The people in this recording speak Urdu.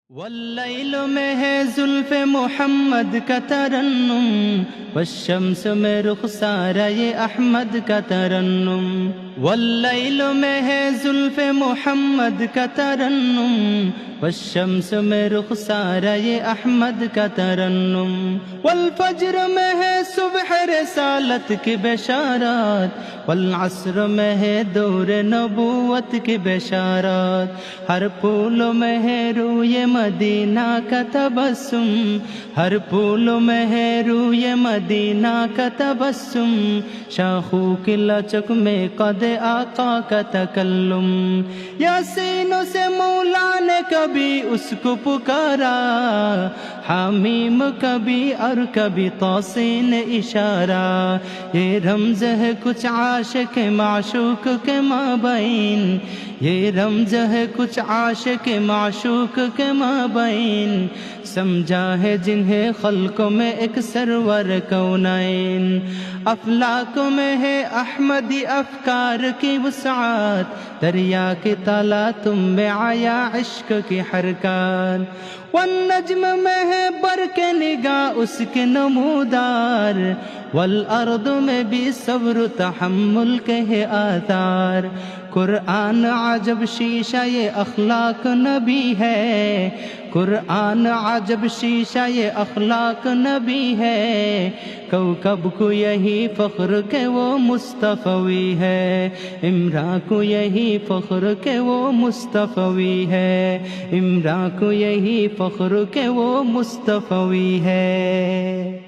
واللیل میں ہے زلف محمد کا ترنم، والشمس میں رخسارہ احمد کا ترنم۔ واللیل میں ہے زلف محمد کا ترنم، والشمس میں رخسارہ احمد کا ترنم۔ والفجر میں ہے صبح رسالت کی بشارات، والعصر میں ہے دور نبوت کی بشارات۔ ہر پھول میں ہے روئے مدینہ کا تبسم، ہر پھول میں ہے روئے مدینہ کا تبسم۔ شاخوں کی لچک میں قد آقا کا تکلم، یاسینوں سے مولا نے کبھی اس کو پکارا، حمیم کبھی اور کبھی توسین اشارہ۔ یہ رمز ہے کچھ عاشق معشوق کے مابین، یہ رمز ہے کچھ عاشق معشوق کے مابین۔ سمجھا ہے جنہیں خلق میں ایک سرور کونین، افلاک میں ہے احمدی افکار کی وسعت، دریا کی تالا تم میں آیا عشق کی حرکات۔ والنجم میں ہے برق نگاہ اس کے نمودار، والارض میں بھی صبر و تحمل کے ہے آثار۔ قرآن عجب شیشہ یہ اخلاق نبی ہے، قرآن عجب شیشہ یہ اخلاق نبی ہے۔ کوكب کو یہی فخر کہ وہ مصطفی ہے، عمران کو یہی فخر کہ وہ مصطفی ہے، عمران کو یہی فخر کہ وہ مصطفی ہے۔